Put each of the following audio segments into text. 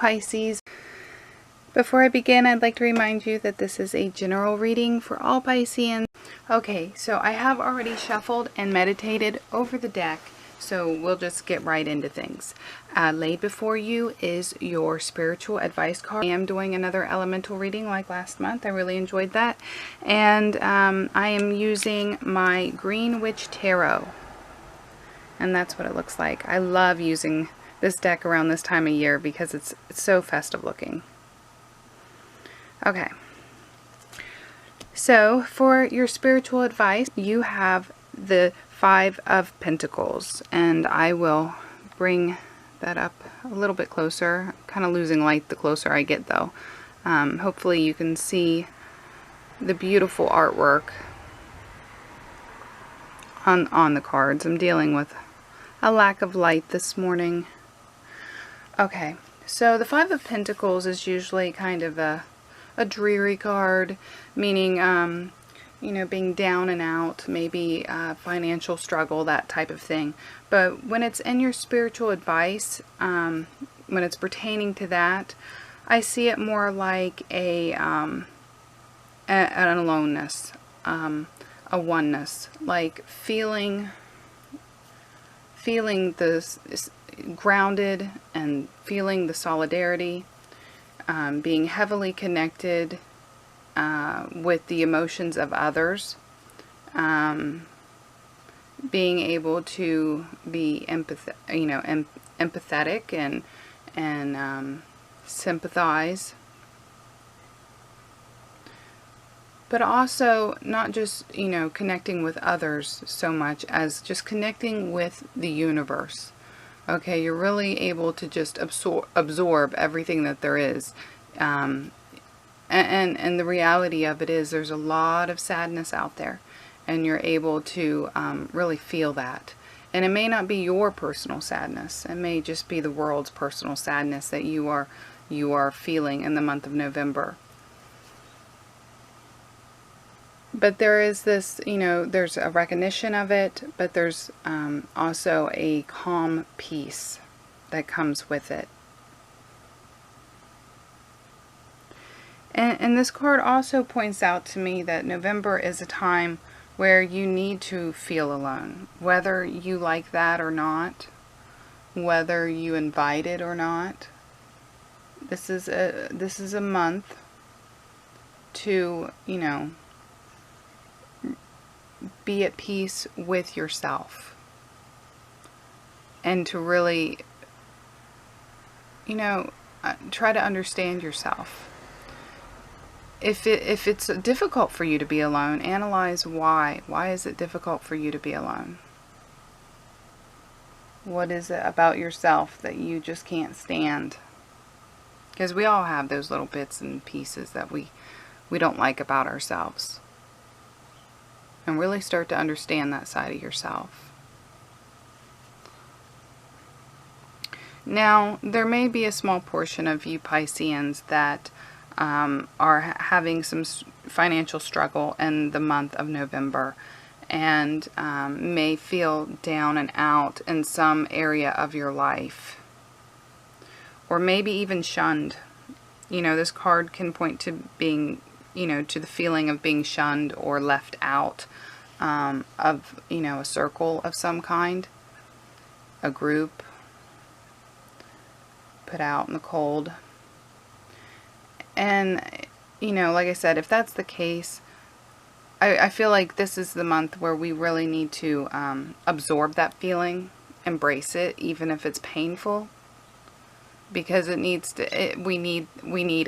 Pisces. Before I begin, I'd like to remind you that this is a general reading for all Pisceans. Okay, so I have already shuffled and meditated over the deck, so we'll just get right into things. Laid before you is your spiritual advice card. I am doing another elemental reading like last month. I really enjoyed that. And I am using my Green Witch Tarot. And that's what it looks like. I love using this deck around this time of year because it's so festive looking. Okay. So for your spiritual advice, you have the Five of Pentacles, and I will bring that up a little bit closer. I'm kind of losing light the closer I get, though. Hopefully you can see the beautiful artwork on the cards. I'm dealing with a lack of light this morning. Okay, so the Five of Pentacles is usually kind of a dreary card, meaning you know, being down and out, maybe financial struggle, that type of thing. But when it's in your spiritual advice, when it's pertaining to that, I see it more like an aloneness, a oneness, like feeling the grounded and feeling the solidarity, being heavily connected with the emotions of others, being able to be empathetic and sympathize, but also not just, you know, connecting with others so much as just connecting with the universe. Okay, you're really able to just absorb everything that there is. And the reality of it is there's a lot of sadness out there, and you're able to really feel that. And it may not be your personal sadness. It may just be the world's personal sadness that you are feeling in the month of November. But there is this, you know, there's a recognition of it, but there's also a calm peace that comes with it. And this card also points out to me that November is a time where you need to feel alone, whether you like that or not, whether you invite it or not. This is a month to, you know, be at peace with yourself and to really, you know, try to understand yourself. If it's difficult for you to be alone, analyze why. Why is it difficult for you to be alone? What is it about yourself that you just can't stand? Because we all have those little bits and pieces that we don't like about ourselves. And really start to understand that side of yourself. Now, there may be a small portion of you Pisceans that are having some financial struggle in the month of November, and may feel down and out in some area of your life, or maybe even shunned. You know, this card can point to being, you know, to the feeling of being shunned or left out of, you know, a circle of some kind, a group, put out in the cold. And, you know, like I said, if that's the case, I feel like this is the month where we really need to absorb that feeling, embrace it, even if it's painful, because it needs to. We need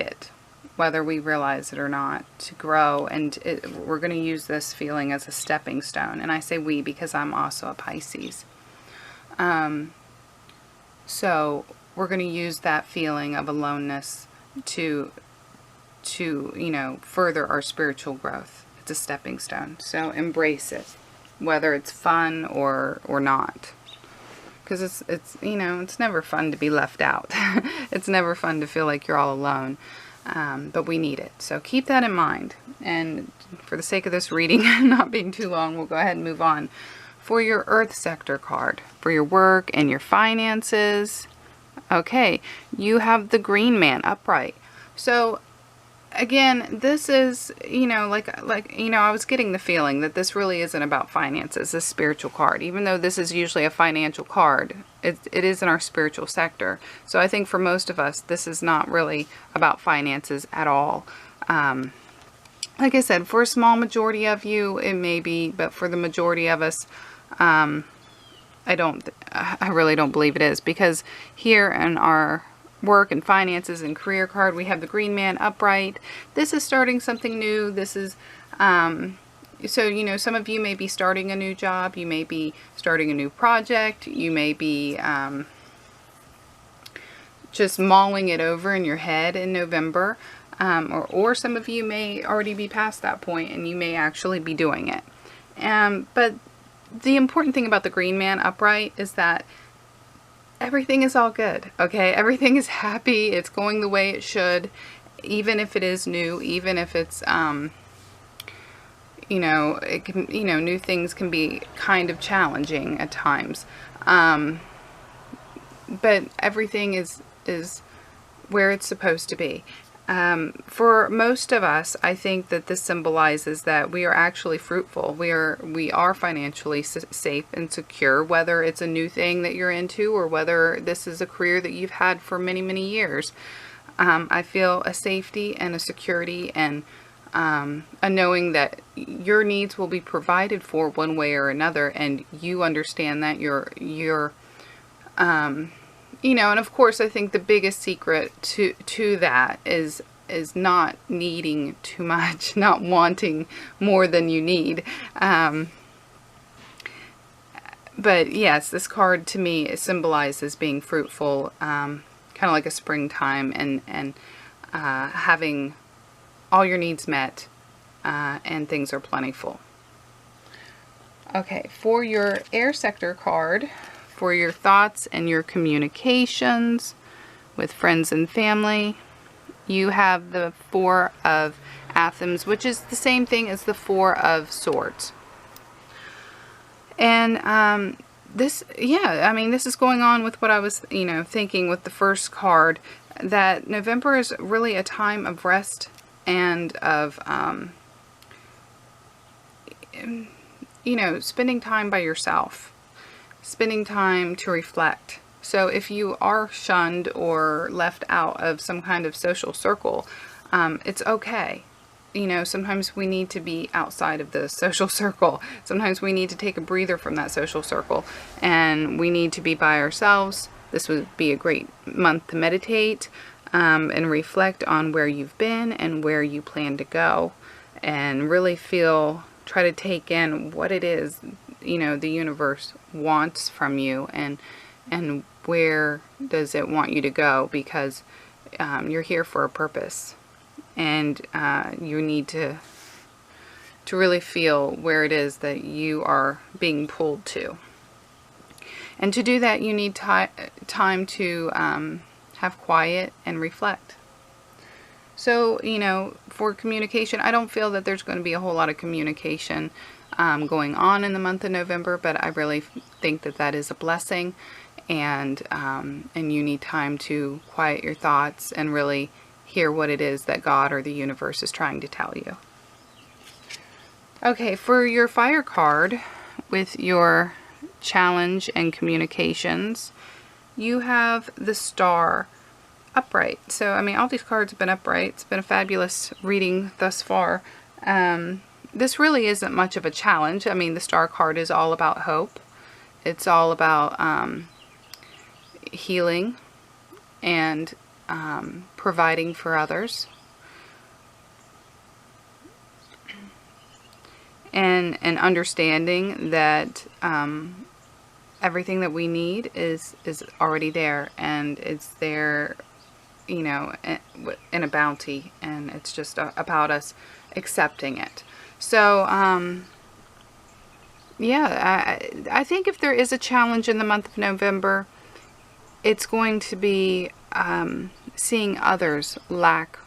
it, whether we realize it or not, to grow. And we're going to use this feeling as a stepping stone. And I say we because I'm also a Pisces. So we're going to use that feeling of aloneness to you know, further our spiritual growth. It's a stepping stone. So embrace it, whether it's fun or not. Because it's you know, it's never fun to be left out. It's never fun to feel like you're all alone. But we need it. So keep that in mind. And for the sake of this reading not being too long, we'll go ahead and move on. For your Earth sector card, for your work and your finances, Okay, you have the Green Man upright. So again, this is, I was getting the feeling that this really isn't about finances, this spiritual card. Even though this is usually a financial card, it is in our spiritual sector. So I think for most of us, this is not really about finances at all. Like I said, for a small majority of you, it may be, but for the majority of us, I really don't believe it is, because here in our work and finances and career card, we have the Green Man upright. This is starting something new. This is, so, some of you may be starting a new job. You may be starting a new project. You may be just mulling it over in your head in November. Or some of you may already be past that point and you may actually be doing it. But the important thing about the Green Man upright is that everything is all good, okay? Everything is happy. It's going the way it should, even if it is new, even if it's, it can, new things can be kind of challenging at times. But everything is where it's supposed to be. For most of us, I think that this symbolizes that we are actually fruitful. We are financially safe and secure, whether it's a new thing that you're into or whether this is a career that you've had for many, many years. I feel a safety and a security and a knowing that your needs will be provided for one way or another, and you understand that and of course, I think the biggest secret to that is not needing too much, not wanting more than you need. But yes, this card to me symbolizes being fruitful, kind of like a springtime, and having all your needs met, and things are plentiful. Okay, for your air sector card, for your thoughts and your communications with friends and family, you have the Four of Athens, which is the same thing as the Four of Swords. And this is going on with what I was, thinking with the first card, that November is really a time of rest and of, spending time by yourself. Spending time to reflect. So if you are shunned or left out of some kind of social circle, it's okay. Sometimes we need to be outside of the social circle. Sometimes we need to take a breather from that social circle, and we need to be by ourselves. This would be a great month to meditate and reflect on where you've been and where you plan to go, and really try to take in what it is the universe wants from you, and where does it want you to go, because you're here for a purpose, and you need to really feel where it is that you are being pulled to. And to do that, you need time to have quiet and reflect. So, for communication, I don't feel that there's going to be a whole lot of communication going on in the month of November, but I really think that that is a blessing, and you need time to quiet your thoughts and really hear what it is that God or the universe is trying to tell you. Okay, for your fire card with your challenge and communications, you have the Star upright. So, all these cards have been upright. It's been a fabulous reading thus far. This really isn't much of a challenge. The Star card is all about hope. It's all about healing and providing for others. And understanding that everything that we need is already there, and it's there, in a bounty, and it's just about us accepting it. So, I think if there is a challenge in the month of November, it's going to be seeing others lack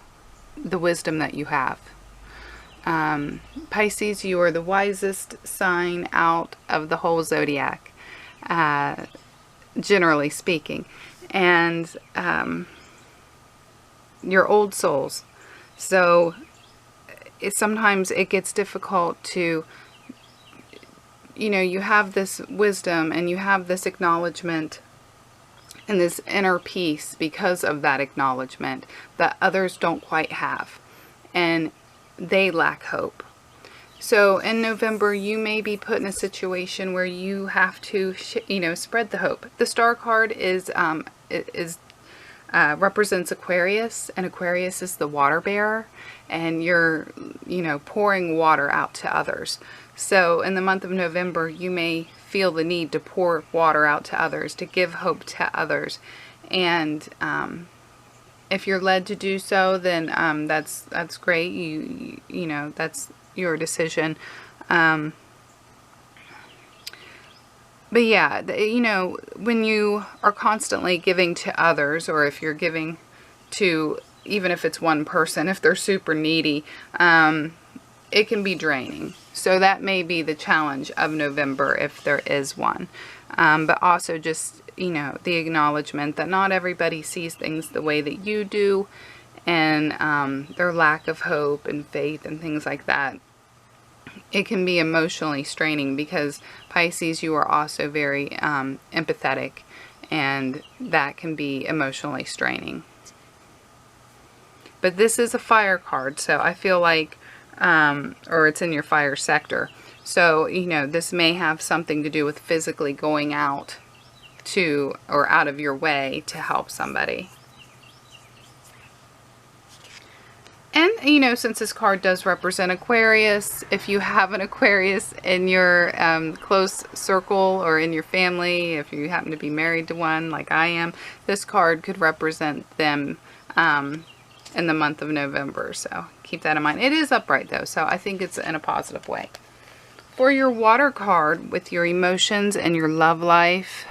the wisdom that you have. Pisces, you are the wisest sign out of the whole zodiac, generally speaking. and your old souls. So sometimes it gets difficult to, you have this wisdom and you have this acknowledgement and this inner peace because of that acknowledgement that others don't quite have, and they lack hope. So in November, you may be put in a situation where you have to, spread the hope. The Star card represents Aquarius, and Aquarius is the water bearer, and you're, pouring water out to others. So in the month of November, you may feel the need to pour water out to others, to give hope to others. And if you're led to do so, then that's great. You that's your decision. But yeah, when you are constantly giving to others, or if you're giving to, even if it's one person, if they're super needy, it can be draining. So that may be the challenge of November, if there is one. But also just, the acknowledgement that not everybody sees things the way that you do, and their lack of hope and faith and things like that. It can be emotionally straining because Pisces, you are also very empathetic, and that can be emotionally straining. But this is a fire card, so I feel like, or it's in your fire sector. So, this may have something to do with physically going out to, or out of your way to help somebody. And, since this card does represent Aquarius, if you have an Aquarius in your close circle or in your family, if you happen to be married to one like I am, this card could represent them in the month of November. So keep that in mind. It is upright though, so I think it's in a positive way. For your water card, with your emotions and your love life,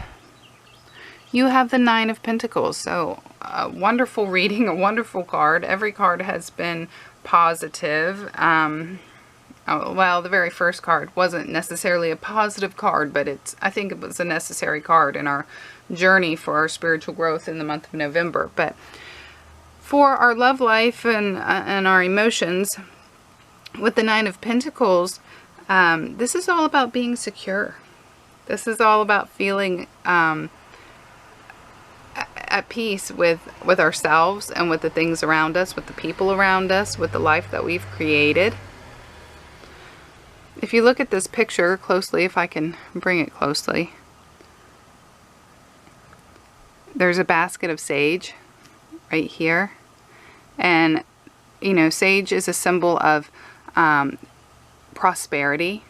you have the Nine of Pentacles. So a wonderful reading, a wonderful card. Every card has been positive. Well, the very first card wasn't necessarily a positive card, but I think it was a necessary card in our journey for our spiritual growth in the month of November. But for our love life and our emotions, with the Nine of Pentacles, this is all about being secure. This is all about feeling at peace with ourselves and with the things around us, with the people around us, with the life that we've created. If you look at this picture closely, if I can bring it closely, there's a basket of sage right here. And, sage is a symbol of prosperity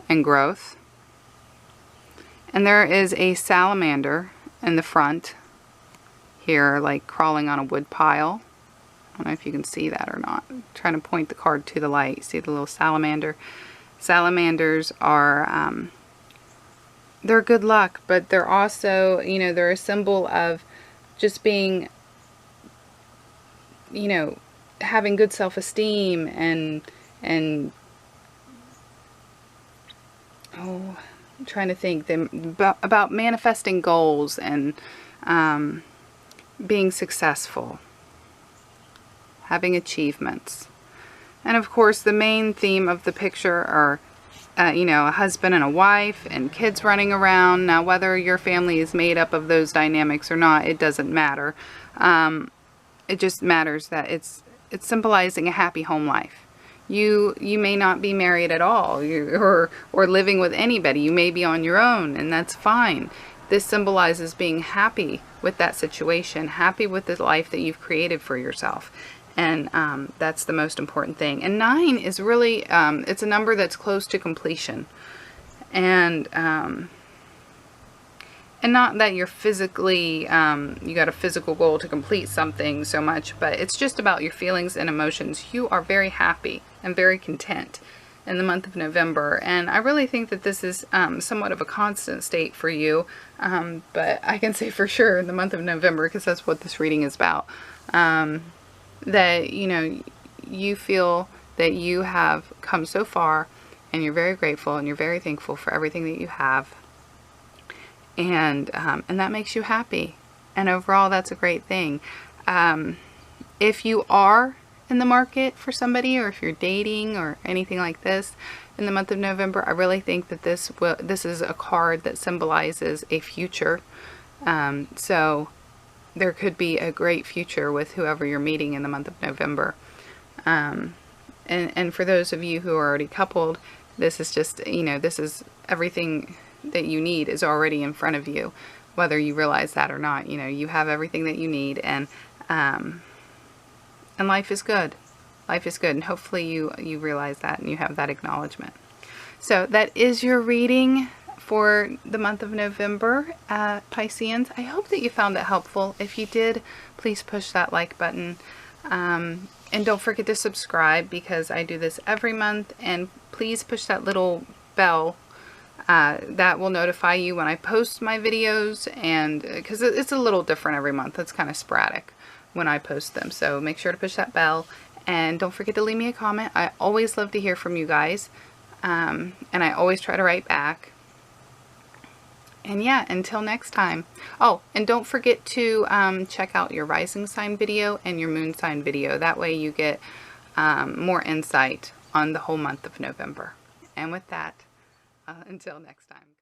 and growth. And there is a salamander in the front here, like crawling on a wood pile. I don't know if you can see that or not. I'm trying to point the card to the light. See the little salamander? Salamanders are, they're good luck, but they're also, they're a symbol of just being, having good self-esteem and I'm trying to think about manifesting goals and being successful, having achievements. And of course, the main theme of the picture are, a husband and a wife and kids running around. Now, whether your family is made up of those dynamics or not, it doesn't matter. It just matters that it's symbolizing a happy home life. You may not be married at all, or living with anybody. You may be on your own, and that's fine. This symbolizes being happy with that situation, happy with the life that you've created for yourself. And that's the most important thing. And 9 is really, it's a number that's close to completion. And not that you're physically, you got a physical goal to complete something so much, but it's just about your feelings and emotions. You are very happy and very content in the month of November. And I really think that this is somewhat of a constant state for you. But I can say for sure in the month of November, because that's what this reading is about, that, you feel that you have come so far, and you're very grateful and you're very thankful for everything that you have. And that makes you happy. And overall, that's a great thing. If you are in the market for somebody, or if you're dating or anything like this in the month of November, I really think that this is a card that symbolizes a future. So there could be a great future with whoever you're meeting in the month of November. And for those of you who are already coupled, this is just, this is everything that you need is already in front of you, whether you realize that or not. You have everything that you need, and life is good. Life is good, and hopefully you realize that and you have that acknowledgement. So that is your reading for the month of November, Pisceans. I hope that you found it helpful. If you did, please push that like button. And don't forget to subscribe, because I do this every month. And please push that little bell that will notify you when I post my videos, and because it's a little different every month. It's kind of sporadic when I post them. So make sure to push that bell, and don't forget to leave me a comment. I always love to hear from you guys, and I always try to write back. And yeah, until next time. Oh, and don't forget to check out your rising sign video and your moon sign video. That way you get more insight on the whole month of November. And with that, until next time.